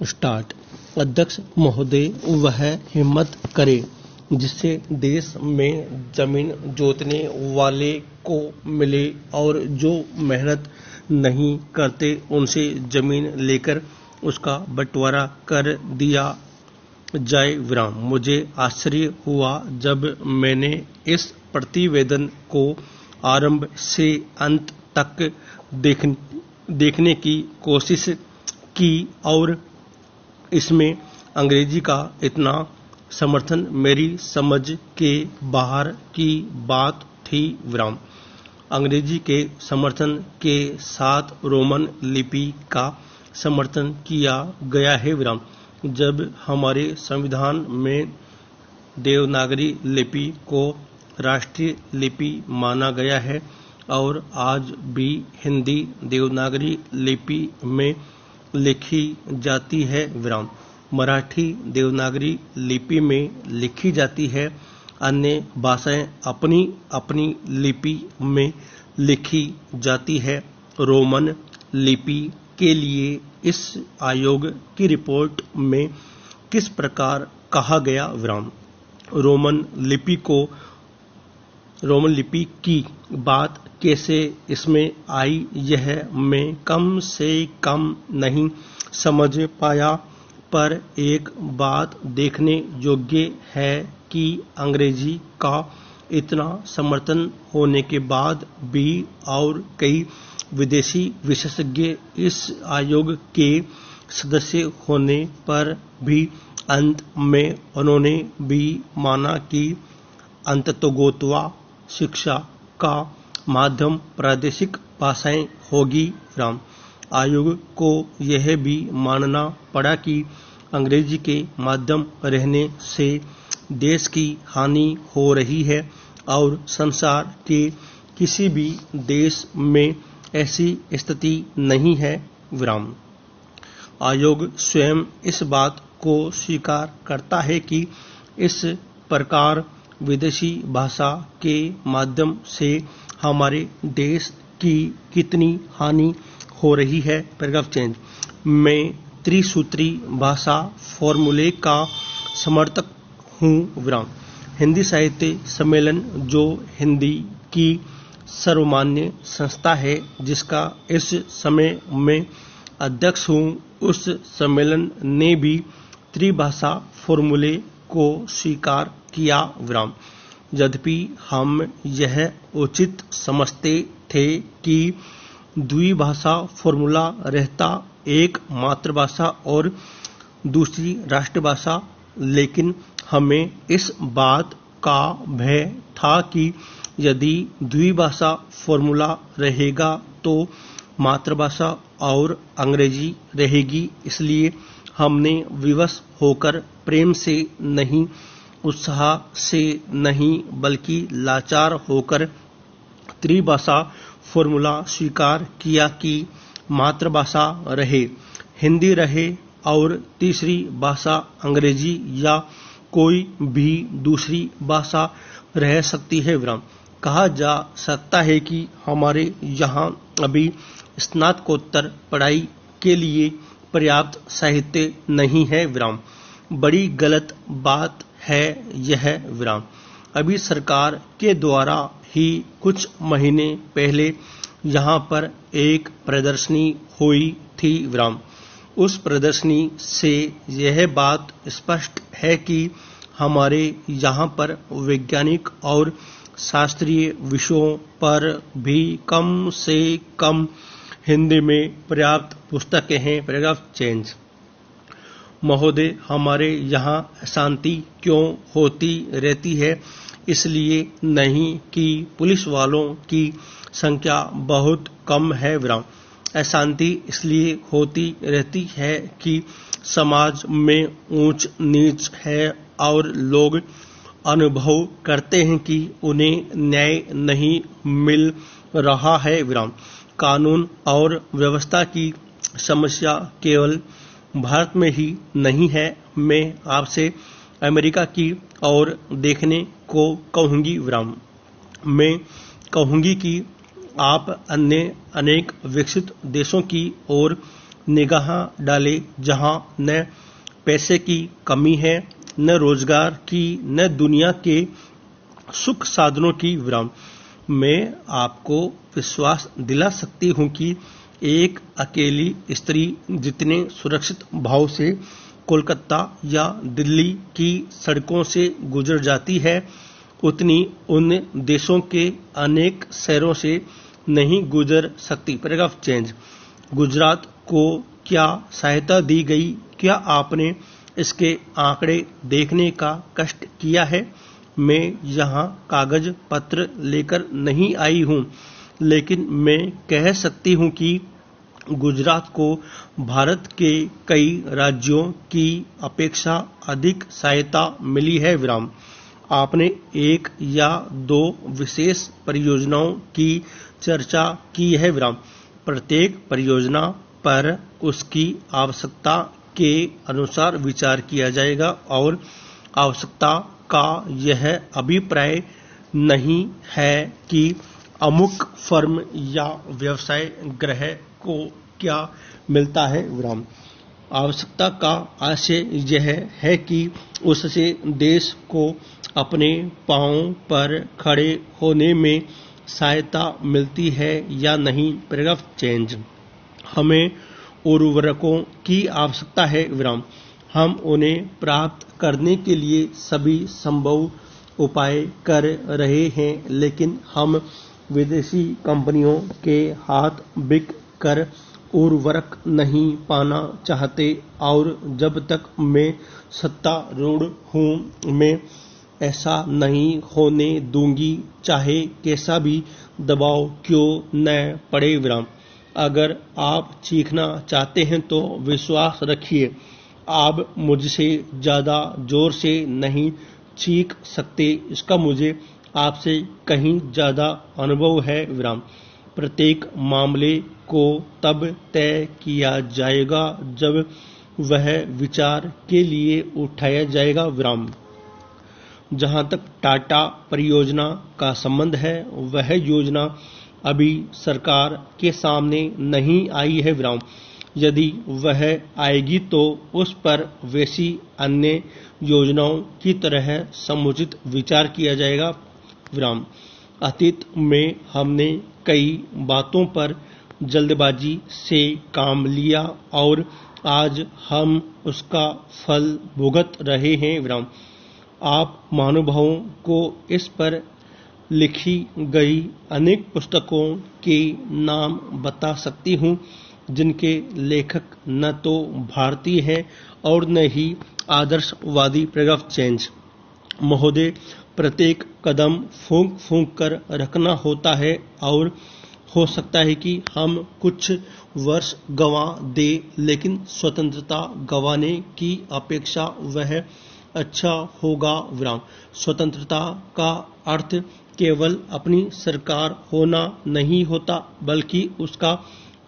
Start. अध्यक्ष महोदय, वह हिम्मत करे जिससे देश में जमीन जोतने वाले को मिले और जो मेहनत नहीं करते उनसे जमीन लेकर उसका बंटवारा कर दिया जाए। विराम। मुझे आश्चर्य हुआ जब मैंने इस प्रतिवेदन को आरंभ से अंत तक देखने की कोशिश की और इसमें अंग्रेजी का इतना समर्थन मेरी समझ के बाहर की बात थी। विराम। अंग्रेजी के समर्थन के साथ रोमन लिपि का समर्थन किया गया है। विराम। जब हमारे संविधान में देवनागरी लिपि को राष्ट्रीय लिपि माना गया है और आज भी हिंदी देवनागरी लिपि में लिखी जाती है। विराम। मराठी देवनागरी लिपि में लिखी जाती है। अन्य भाषाएं अपनी अपनी लिपि में लिखी जाती है। रोमन लिपि के लिए इस आयोग की रिपोर्ट में किस प्रकार कहा गया। विराम। रोमन लिपि की बात कैसे इसमें आई यह मैं कम से कम नहीं समझ पाया, पर एक बात देखने योग्य है कि अंग्रेजी का इतना समर्थन होने के बाद भी और कई विदेशी विशेषज्ञ इस आयोग के सदस्य होने पर भी अंत में उन्होंने भी माना कि अंततोगत्वा शिक्षा का माध्यम प्रादेशिक भाषाएं होगी। राम। आयोग को यह भी मानना पड़ा कि अंग्रेजी के माध्यम रहने से देश की हानि हो रही है और संसार के किसी भी देश में ऐसी स्थिति नहीं है। विराम। आयोग स्वयं इस बात को स्वीकार करता है कि इस प्रकार विदेशी भाषा के माध्यम से हमारे देश की कितनी हानि हो रही है। Paragraph change. मैं त्रिसूत्री भाषा फॉर्मूले का समर्थक हूँ। विराम। हिंदी साहित्य सम्मेलन, जो हिंदी की सर्वमान्य संस्था है जिसका इस समय में अध्यक्ष हूँ, उस सम्मेलन ने भी त्रिभाषा फॉर्मूले को स्वीकार किया। विराम। यद्यपि हम यह उचित समझते थे कि द्विभाषा फॉर्मूला रहता एक मातृभाषा और दूसरी राष्ट्रभाषा, लेकिन हमें इस बात का भय था कि यदि द्विभाषा फॉर्मूला रहेगा तो मातृभाषा और अंग्रेजी रहेगी। इसलिए हमने विवश होकर प्रेम से नहीं, उत्साह से नहीं, बल्कि लाचार होकर त्रिभाषा फॉर्मूला स्वीकार किया कि मातृभाषा रहे, हिंदी रहे और तीसरी भाषा अंग्रेजी या कोई भी दूसरी भाषा रह सकती है। विराम। कहा जा सकता है कि हमारे यहाँ अभी स्नातकोत्तर पढ़ाई के लिए पर्याप्त साहित्य नहीं है। विराम। बड़ी गलत बात है यह। विराम। अभी सरकार के द्वारा ही कुछ महीने पहले यहाँ पर एक प्रदर्शनी हुई थी। विराम। उस प्रदर्शनी से यह बात स्पष्ट है कि हमारे यहाँ पर वैज्ञानिक और शास्त्रीय विषयों पर भी कम से कम हिंदी में पर्याप्त पुस्तकें हैं। Paragraph change. महोदय, हमारे यहाँ अशांति क्यों होती रहती है? इसलिए नहीं कि पुलिस वालों की संख्या बहुत कम है। विराम। अशांति इसलिए होती रहती है कि समाज में ऊंच नीच है और लोग अनुभव करते हैं कि उन्हें न्याय नहीं मिल रहा है। विराम। कानून और व्यवस्था की समस्या केवल भारत में ही नहीं है। मैं आपसे अमेरिका की ओर देखने को कहूंगी। विराम। मैं कहूंगी कि आप अन्य अनेक विकसित देशों की ओर निगाह डाले जहां न पैसे की कमी है, न रोजगार की, न दुनिया के सुख साधनों की। विराम। मैं आपको विश्वास दिला सकती हूं कि एक अकेली स्त्री जितने सुरक्षित भाव से कोलकाता या दिल्ली की सड़कों से गुजर जाती है, उतनी उन देशों के अनेक शहरों से नहीं गुजर सकती। Paragraph change. गुजरात को क्या सहायता दी गई? क्या आपने इसके आंकड़े देखने का कष्ट किया है? मैं यहाँ कागज पत्र लेकर नहीं आई हूँ, लेकिन मैं कह सकती हूँ कि गुजरात को भारत के कई राज्यों की अपेक्षा अधिक सहायता मिली है। विराम। आपने एक या दो विशेष परियोजनाओं की चर्चा की है। विराम। प्रत्येक परियोजना पर उसकी आवश्यकता के अनुसार विचार किया जाएगा और आवश्यकता का यह अभिप्राय नहीं है कि अमुक फर्म या व्यवसाय ग्रह को क्या मिलता है। विराम। आवश्यकता का आशय यह है कि उससे देश को अपने पांवों पर खड़े होने में सहायता मिलती है या नहीं। Paragraph change. हमें उर्वरकों की आवश्यकता है। विराम। हम उन्हें प्राप्त करने के लिए सभी संभव उपाय कर रहे हैं, लेकिन हम विदेशी कंपनियों के हाथ बिक कर उर्वरक नहीं पाना चाहते और जब तक मैं सत्तारूढ़ हूं, मैं ऐसा नहीं होने दूंगी, चाहे कैसा भी दबाव क्यों न पड़े। विराम। अगर आप चीखना चाहते हैं तो विश्वास रखिए, आप मुझसे ज्यादा जोर से नहीं चीख सकते। इसका मुझे आपसे कहीं ज्यादा अनुभव है। विराम। प्रत्येक मामले को तब तय किया जाएगा जब वह विचार के लिए उठाया जाएगा। विराम। जहां तक टाटा परियोजना का संबंध है, वह योजना अभी सरकार के सामने नहीं आई है। विराम। यदि वह आएगी तो उस पर वैसी अन्य योजनाओं की तरह समुचित विचार किया जाएगा। विराम। अतीत में हमने कई बातों पर जल्दबाजी से काम लिया और आज हम उसका फल भुगत रहे हैं। विराम। आप महानुभावों को इस पर लिखी गई अनेक पुस्तकों के नाम बता सकती हूँ, जिनके लेखक न तो भारतीय हैं और न ही आदर्शवादी। Paragraph change. महोदय, प्रत्येक कदम फूंक फूंक कर रखना होता है और हो सकता है कि हम कुछ वर्ष गंवा दे, लेकिन स्वतंत्रता गंवाने की अपेक्षा वह अच्छा होगा। विराम। स्वतंत्रता का अर्थ केवल अपनी सरकार होना नहीं होता, बल्कि उसका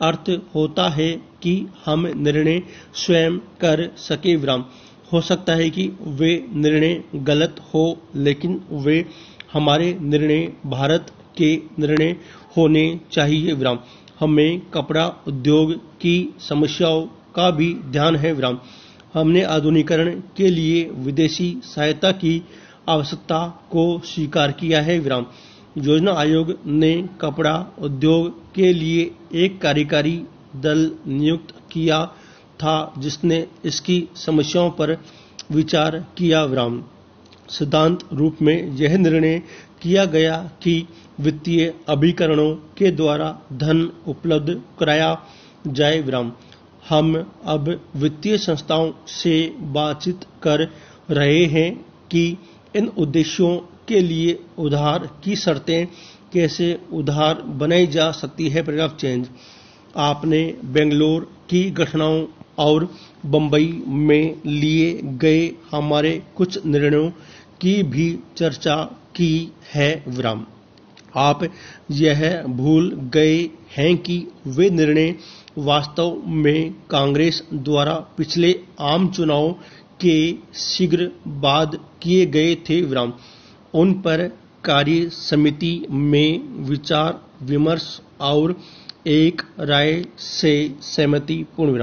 अर्थ होता है कि हम निर्णय स्वयं कर सके। विराम। हो सकता है कि वे निर्णय गलत हो, लेकिन वे हमारे निर्णय भारत के निर्णय होने चाहिए। विराम। हमें कपड़ा उद्योग की समस्याओं का भी ध्यान है। विराम। हमने आधुनिकीकरण के लिए विदेशी सहायता की आवश्यकता को स्वीकार किया है। विराम। योजना आयोग ने कपड़ा उद्योग के लिए एक कार्यकारी दल नियुक्त किया था, जिसने इसकी समस्याओं पर विचार किया। विराम। सिद्धांत रूप में यह निर्णय किया गया कि वित्तीय अभिकरणों के द्वारा धन उपलब्ध कराया जाए। विराम। हम अब वित्तीय संस्थाओं से बातचीत कर रहे हैं कि इन उद्देश्यों के लिए उधार की शर्तें कैसे उधार बनाई जा सकती है। Paragraph change. आपने बेंगलोर की घटनाओं और बंबई में लिए गए हमारे कुछ निर्णयों की भी चर्चा की है। विराम। आप यह भूल गए हैं कि वे निर्णय वास्तव में कांग्रेस द्वारा पिछले आम चुनाव के शीघ्र बाद किए गए थे। विराम। उन पर कार्य समिति में विचार विमर्श और एक राय से सहमति पूर्ण। विराम।